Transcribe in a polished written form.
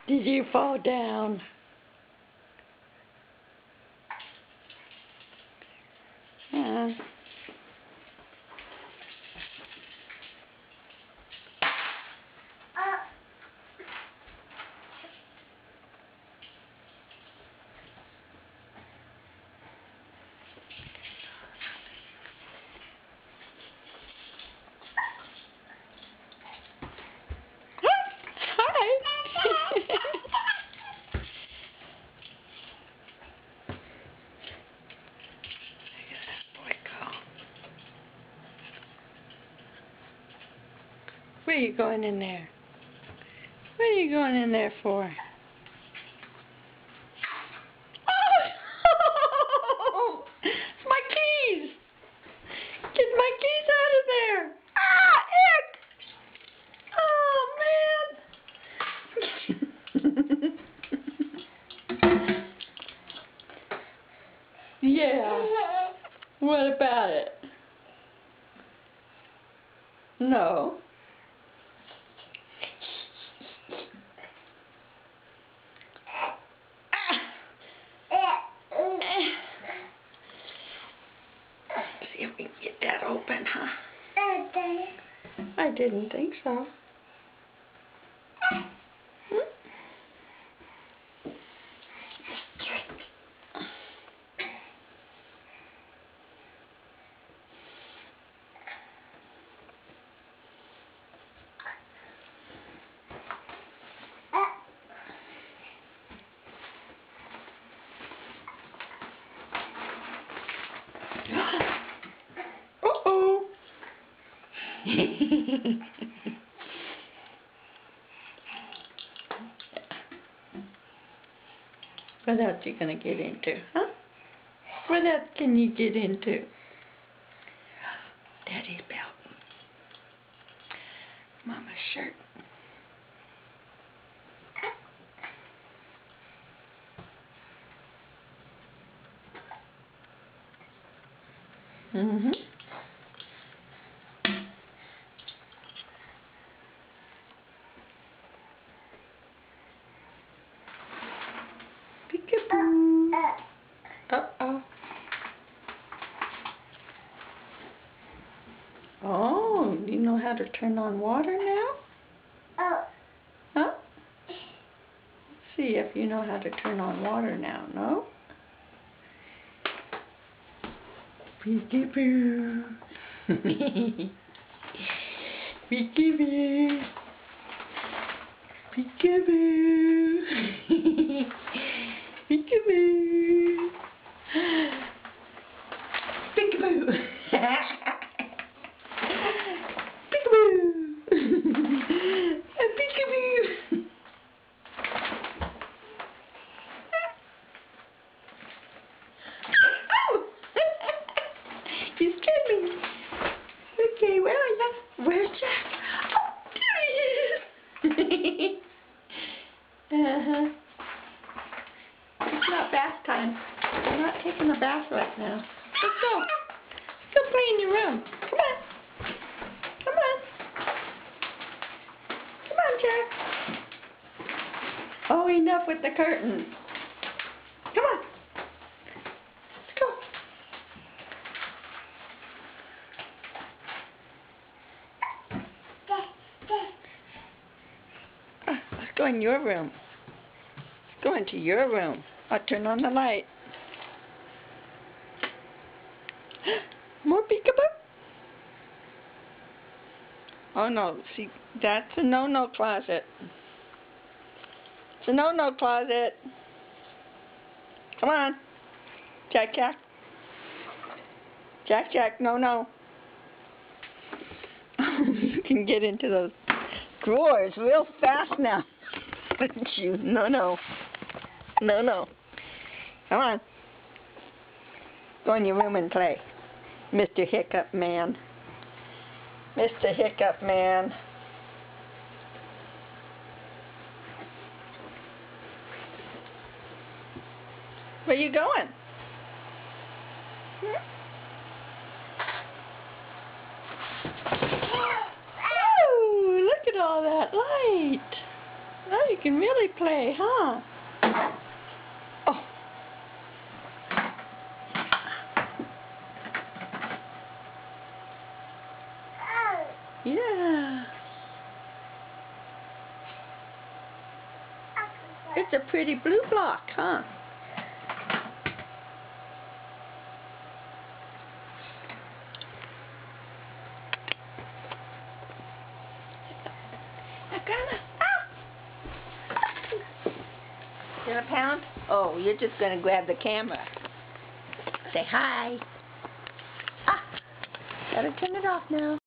Did you fall down? Yeah. Where are you going in there? What are you going in there for? Oh! It's my keys! Get my keys out of there! Ah, ick! Oh, man! Yeah. What about it? No. See if we can get that open, huh? I didn't think so. Uh-oh. What else you gonna get into, huh? What else can you get into? Daddy's belt. Mama's shirt. Mm-hmm. Peekaboo. Uh-oh. Oh, you know how to turn on water now? Huh? See if you know how to turn on water now, no? Peekaboo. Peekaboo. Peekaboo. Peekaboo. Peekaboo. Peekaboo. Peekaboo. You scared me. Okay, where are you? Where's Jack? Oh, there he is. Uh-huh. It's not bath time. I'm not taking a bath right now. Let's go. Let's go play in your room. Come on. Come on. Come on, Jack. Oh, enough with the curtain. Come on. Let's go. Let's go in your room. Let's go into your room. I'll turn on the light. More peekaboo? Oh no, see, that's a no-no closet. It's a no-no closet. Come on. Jack, Jack. Jack, Jack, no. You can get into those drawers real fast now. Couldn't you? No. Come on. Go in your room and play. Mr. Hiccup Man. Mr. Hiccup Man. Where you going? Oh, look at all that light. Oh, you can really play, huh? Oh. Yeah. It's a pretty blue block, huh? You gonna pound? Oh, you're just gonna grab the camera. Say hi. Ah, gotta turn it off now.